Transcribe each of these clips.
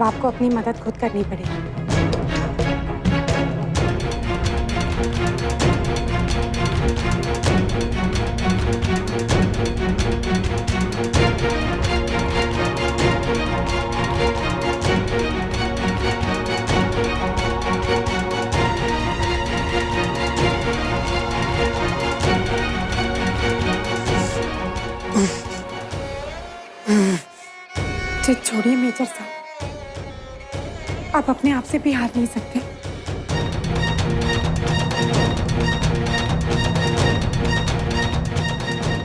अब आपको अपनी मदद खुद करनी पड़ेगी। छोड़िए मेजर साहब, आप अपने आप से भी हार नहीं सकते।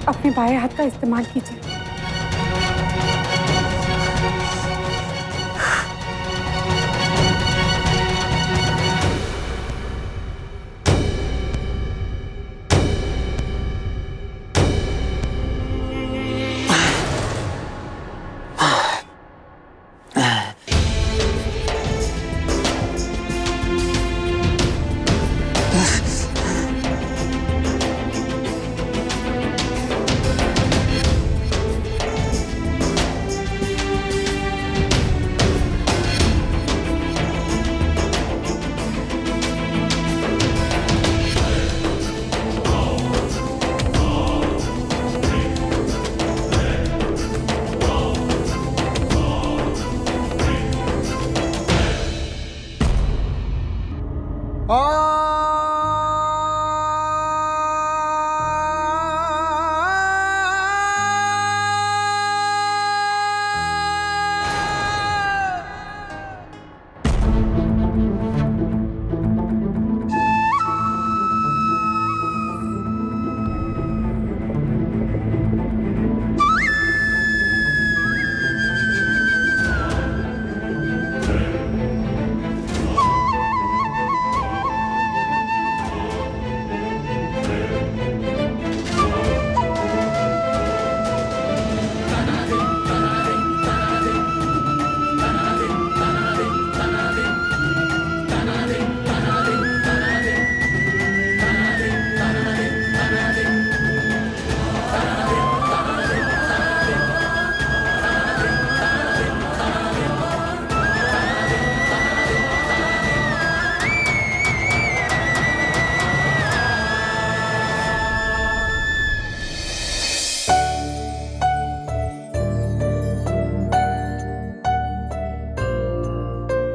अपने बाएं हाथ का इस्तेमाल कीजिए।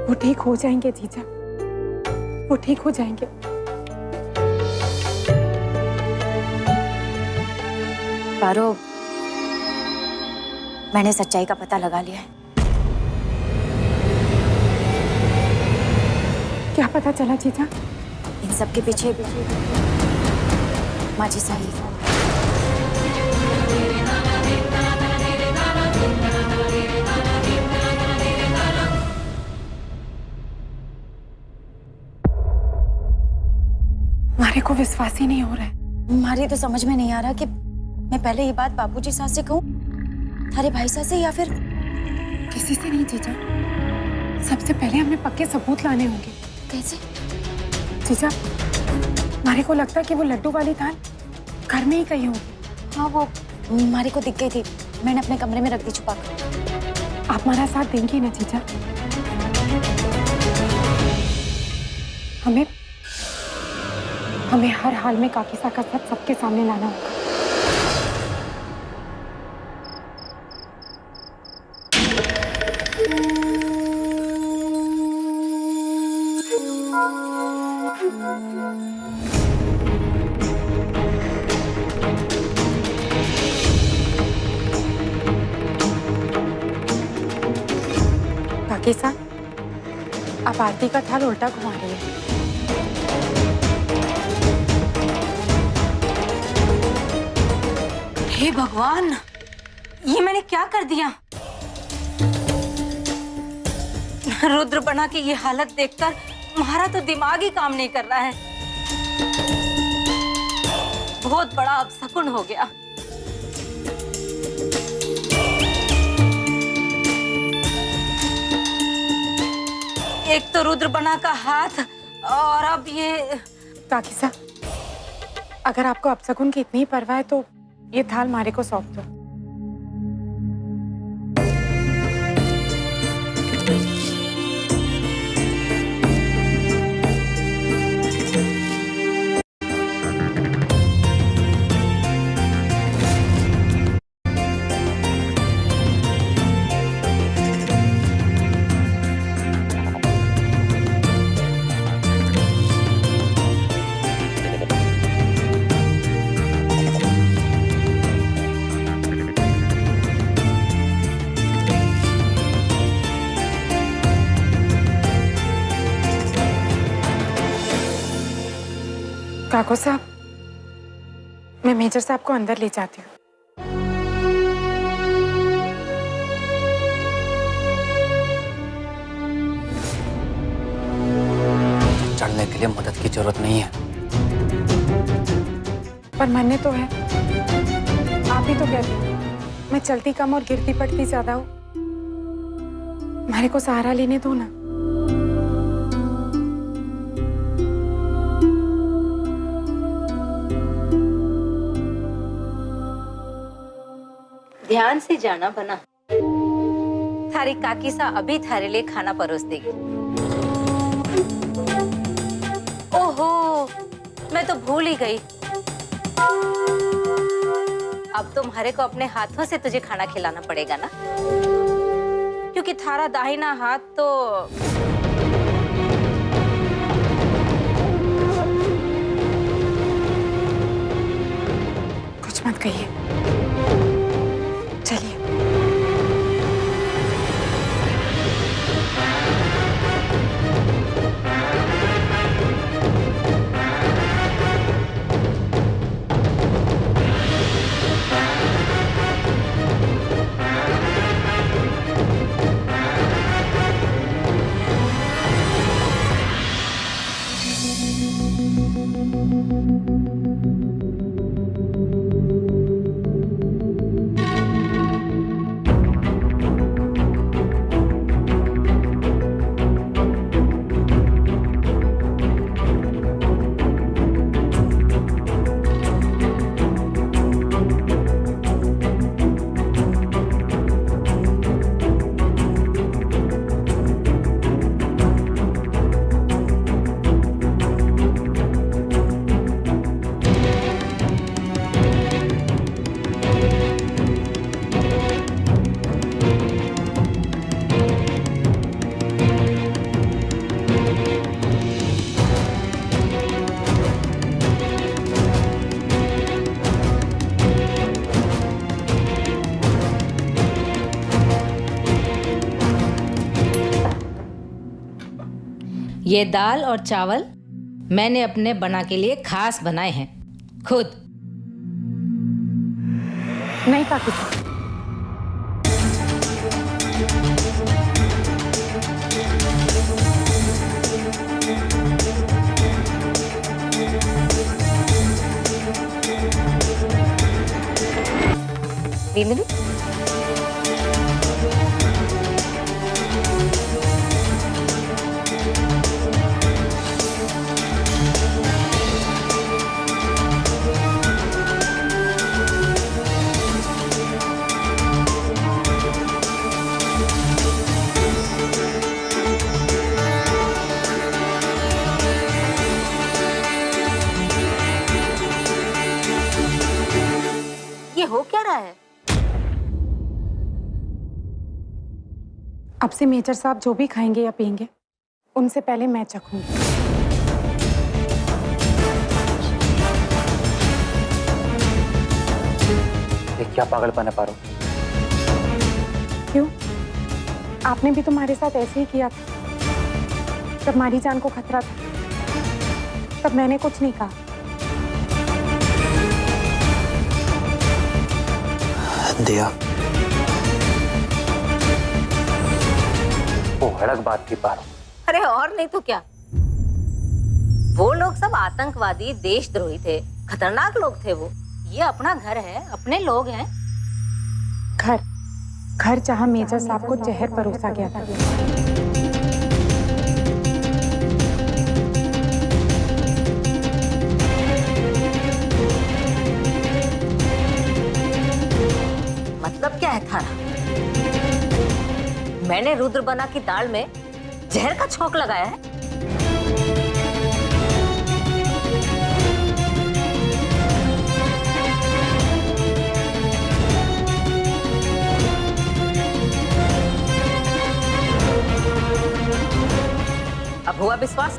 वो ठीक हो जाएंगे जीजा, वो ठीक हो जाएंगे। पारो, मैंने सच्चाई का पता लगा लिया है। क्या पता चला जीजा? इन सब के पीछे माझी साहिब। हमारे को विश्वास ही नहीं हो रहा है। हमारी तो समझ में नहीं आ रहा कि मैं पहले ये बात बाबूजी साहब से कहूँ, थारे भाई साहब से, या फिर किसी से नहीं जीजा। सबसे पहले हमें पक्के सबूत लाने होंगे। कैसे? जीजा, हमारे को लगता है कि वो लड्डू वाली दाल घर में ही कहीं होगी। हाँ, वो हमारे को दिख गई थी, मैंने अपने कमरे में रख दी छुपा कर। आप हमारा साथ देंगी ना जीजा? हमें हर हाल में काकीसा का सच सबके सामने लाना होगा। काकीसा, आप आरती का थाल उल्टा घुमा रही है। हे भगवान, ये मैंने क्या कर दिया? रुद्र बना की ये हालत देखकर हमारा तो दिमाग ही काम नहीं कर रहा है। बहुत बड़ा अपशकुन हो गया। एक तो रुद्र बना का हाथ, और अब ये। काकीसा, अगर आपको अपशकुन की इतनी परवाह है तो ये थाल मारे को सौंप दो। काको साहब, मैं मेजर साहब को अंदर ले जाती हूँ। चढ़ने के लिए मदद की जरूरत नहीं है। पर मरने तो है। आप ही तो कहते हैं मैं चलती कम और गिरती पड़ती ज्यादा हूँ। हमारे को सहारा लेने दो ना। ध्यान से जाना बना। थारी काकी सा अभी थारे लिए खाना परोस देगी। ओहो, मैं तो भूल ही गई। अब तुम्हारे को अपने हाथों से तुझे खाना खिलाना पड़ेगा ना, क्योंकि थारा दाहिना हाथ तो कुछ मत कहिए, चलिए। ये दाल और चावल मैंने अपने बना के लिए खास बनाए हैं खुद। नहीं काकी साहब, रीमिली, ये हो क्या रहा है? अब से मेजर साहब जो भी खाएंगे या पिएंगे उनसे पहले मैं चखूंगी। ये क्या पागलपन है पारो? क्यों? आपने भी तुम्हारे साथ ऐसे ही किया था। जब हमारी जान को खतरा था तब मैंने कुछ नहीं कहा। दिया, वो हड़क बात थी पारो। अरे और नहीं तो क्या, वो लोग सब आतंकवादी देशद्रोही थे, खतरनाक लोग थे वो। ये अपना घर है, अपने लोग हैं। घर जहां मेजर साहब को जहर परोसा गया था। मतलब क्या है थारा? मैंने रुद्रबना की दाल में जहर का छौंक लगाया है? अब हुआ विश्वास?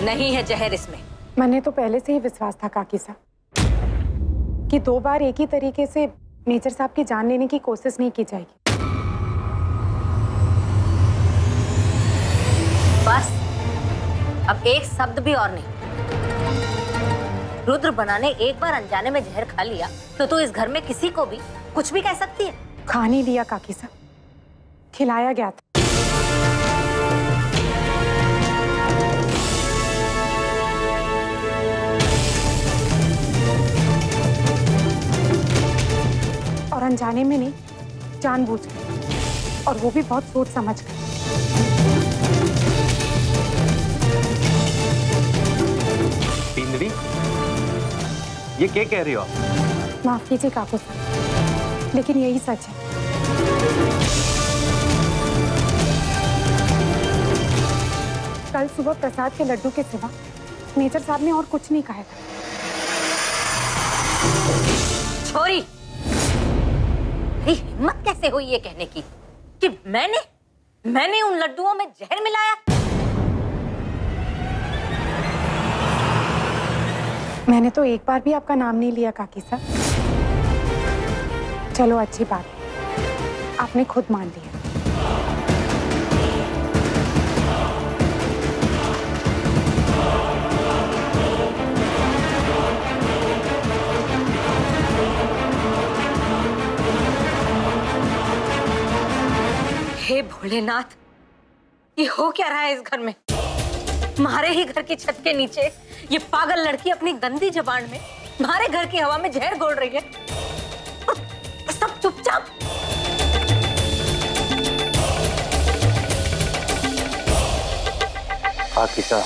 नहीं है जहर इसमें। मैंने तो पहले से ही विश्वास था काकी साहब कि 2 बार एक ही तरीके से मेजर साहब की जान लेने की कोशिश नहीं की जाएगी। बस अब एक शब्द भी और नहीं। रुद्र बनाने एक बार अनजाने में जहर खा लिया तो तू इस घर में किसी को भी कुछ भी कह सकती है। खा नहीं लिया काकी साहब, खिलाया गया था। और अनजाने में नहीं, जानबूझकर, और वो भी बहुत सोच समझ कर। पिंदड़ी, ये क्या कह रही हो आप? माफ कीजिए काकू साहब, लेकिन यही सच है। कल सुबह प्रसाद के लड्डू के सिवा मेजर साहब ने और कुछ नहीं कहा था। छोरी, हिम्मत कैसे हुई ये कहने की कि मैंने उन लड्डुओं में जहर मिलाया? मैंने तो एक बार भी आपका नाम नहीं लिया काकी साहब। चलो अच्छी बात है, आपने खुद मान लिया। हे भोलेनाथ, ये हो क्या रहा है इस घर में? हमारे ही घर की छत के नीचे ये पागल लड़की अपनी गंदी जबान में हमारे घर की हवा में जहर घोल रही है। सब चुपचाप। पाकिस्तान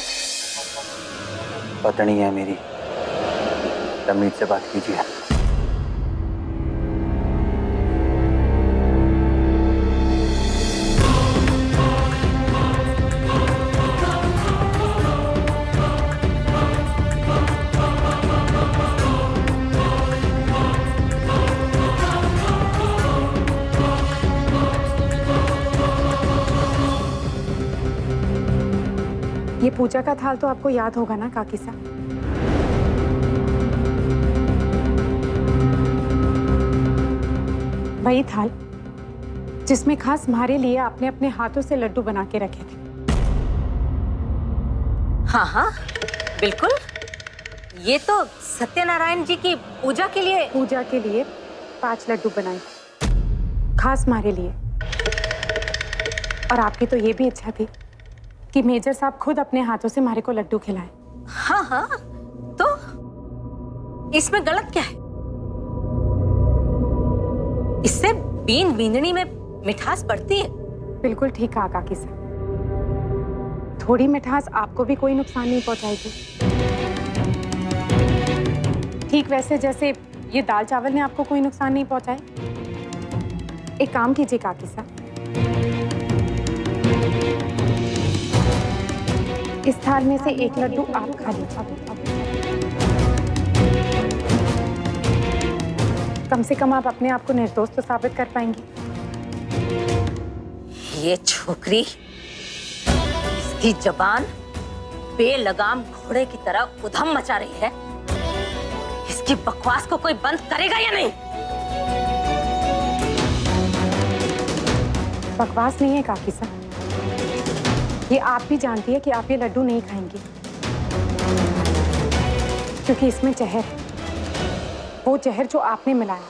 पत्नी है मेरी, तमीज से बात कीजिए। ये पूजा का थाल तो आपको याद होगा ना काकी साहब? वही थाल जिसमें खास हमारे लिए आपने अपने हाथों से लड्डू बना के रखे थे। हाँ हाँ बिल्कुल, ये तो सत्यनारायण जी की पूजा के लिए 5 लड्डू बनाए, खास हमारे लिए। और आपकी तो ये भी इच्छा थी कि मेजर साहब खुद अपने हाथों से हमारे को लड्डू खिलाएं। हाँ हाँ, तो इसमें गलत क्या है? इससे बीन बींदनी में मिठास बढ़ती है। बिल्कुल ठीक कहा काकी साहब, थोड़ी मिठास आपको भी कोई नुकसान नहीं पहुंचाएगी। ठीक वैसे जैसे ये दाल चावल ने आपको कोई नुकसान नहीं पहुंचाए। एक काम कीजिए काकी साहब, इस थाल में से एक लड्डू आप खा लीजिए। कम से कम आप अपने आप को निर्दोष तो साबित कर पाएंगी। ये छोकरी, इसकी जबान बेलगाम घोड़े की तरह उधम मचा रही है। इसकी बकवास को कोई बंद करेगा या नहीं? बकवास नहीं है काकी साहब, ये आप भी जानती है कि आप ये लड्डू नहीं खाएंगी, क्योंकि इसमें जहर है, वो जहर जो आपने मिलाया।